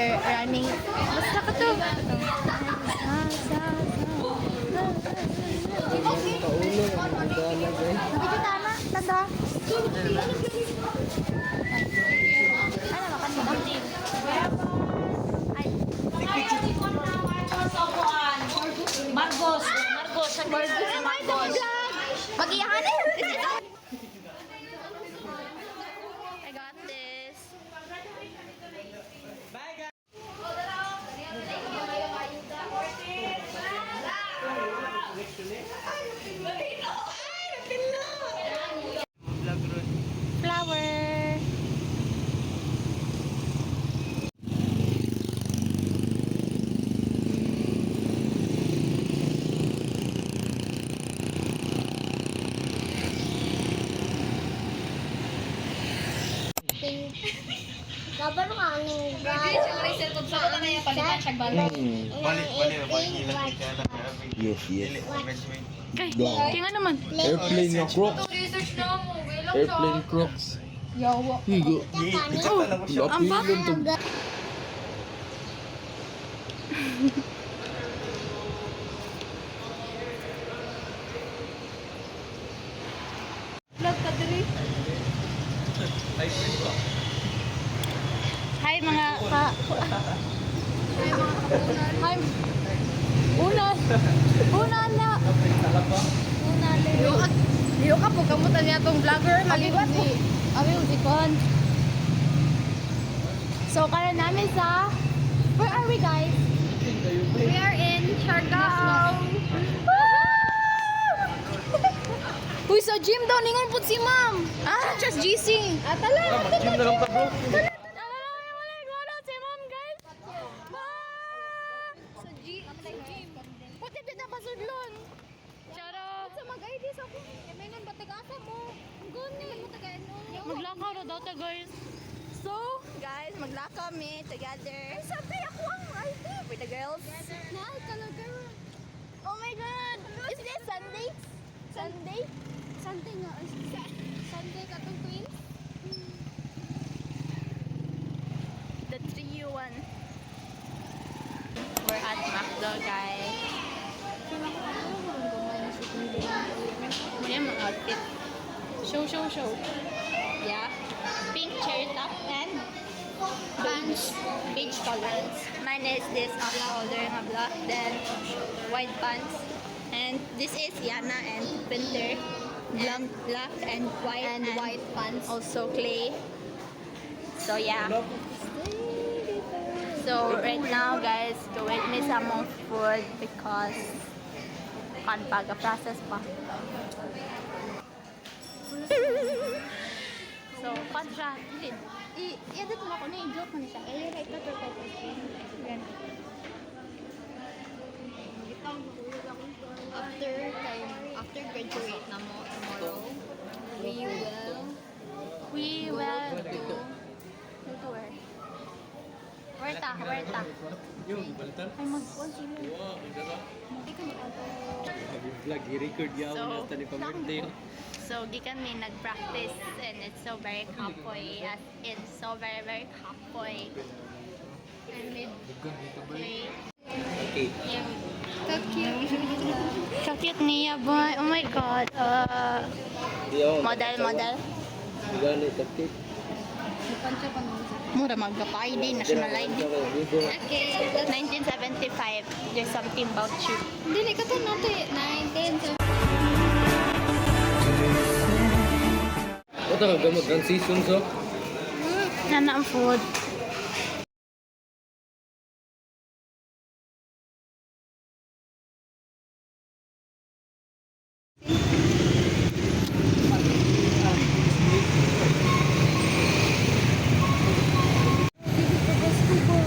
we're running. Basta ka to. Paulo, ang dala guys. Nakita tama? Tanda? Ano ba kanina? Ay. Margos. Margos. Mag-iyahan I got this. Flower. Kabar mo ang Yes, yes. Kay, kaya nga naman. Airplane na Crocs. Airplane Crocs. Yawa. Higo. Ang Lapilon to. Vlog ka diri. Hi mga ka. Hi. Unan. Unan na. Unan le. Liyo ka po kamutan niya tong vlogger maliwat po. Abi usi kon. So karon namin sa where are we guys? We are in Siargao. Uy, sa gym daw, ningon po si ma'am. Ah, just GC. Ah, tala. Gym na lang ta bro. Wala si ma'am, guys. Sa gym. Puti din na pasudlon. Charot. Sa mag-ID sa ako. May nun batag-asa mo. Ang guni. Maglakaw na daw ta, guys. So, guys, maglakaw kami together. Sabi ako ang ID with the girls. Naay talaga. Oh my God. Is this Sunday? Sunday? Sunday nga. Sunday ka itong twins? The 3-1. We're at McDo, guys. Muna yung mga outfit. Show. Yeah. Pink cherry top and pants. Beige color. Mine is this off-shoulder nga black. Then white pants. And this is Yana and Pinter. Black and white pants. Also clay. So yeah. So right now guys, go with me some more food because kan process pa. So pan siya. I-edit mo ako na i-joke mo siya. I-write na purpose. Yan. After graduate na mo tomorrow, we will go to where? Where ta? Ay mag-on sila. Vlog, i-record yaw na ito ni Pamerte. So, gikan mi nag-practice and it's so very kapoy, as in so very kapoy. And with clay. Okay. So cute. So cute niya, boy. Oh my God. Model. Gani, taktik. Mura magka-ID, national ID. Okay. 1975. There's something about you. Dili ka to natin. 1975. O ta gamot transition so. Nana ang food.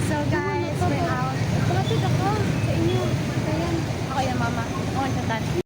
So guys, we're out. Bakit ako sa inyo? Ayan. Ako yan, mama. Ako yung tatan.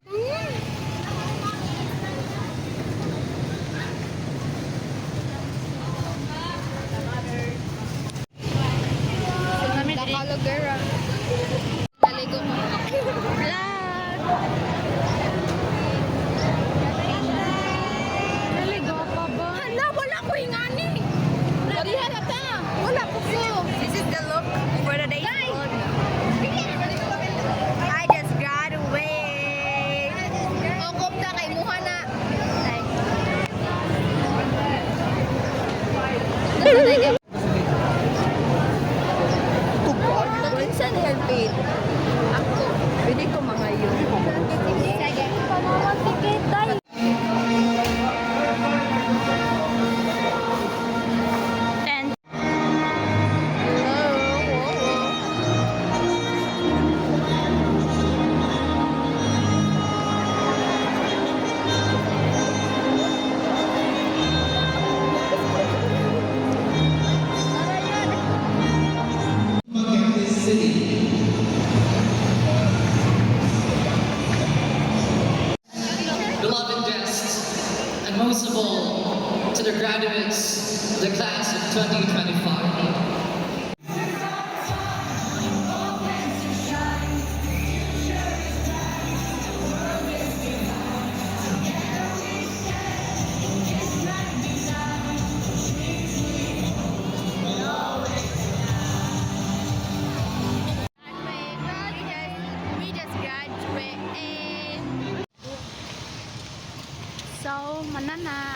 Hello, manana.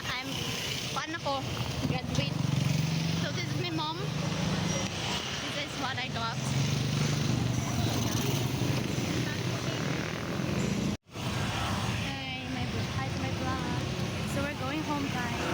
Paano ko? Graduate. So this is my mom. This is what I got. Hi to my vlog. So we're going home, guys.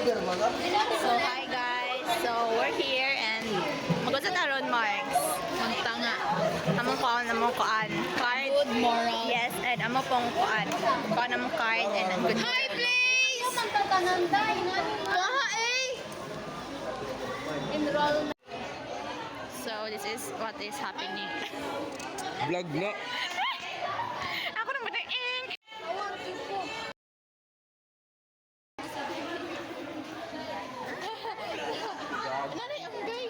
So hi guys, so we're here and magod sa taron Marks. Magtanga. Among kuan. Card. Good moral. Yes, and amo pong kuan. Kuan among card and ang good. Hi please. Enroll. So this is what is happening. Vlog na. Ako naman ang ink. Nanay, ang gay.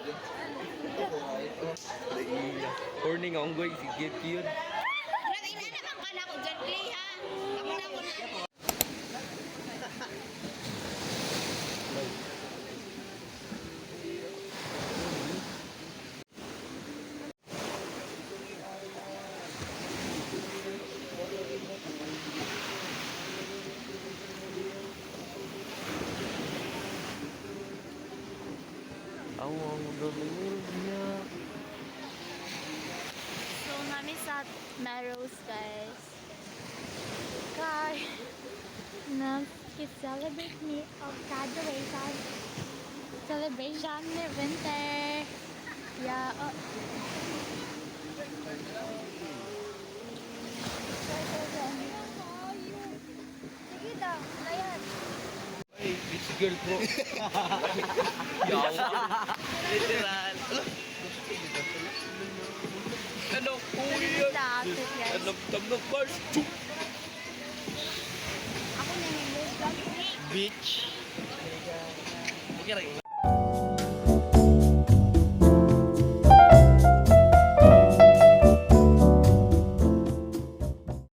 Horny nga unggoy, sige yun. Ang galing niya. So, nami sa Melrose, guys. Guys, celebrate me of graduation. Celebration ni winter. Yeah. Sige daw, ayan. Ay, it's girl bro. Yawa. Literal. Ano po yun? Lapit, guys. Alam ng bars. Ako na yung Beach. Okay,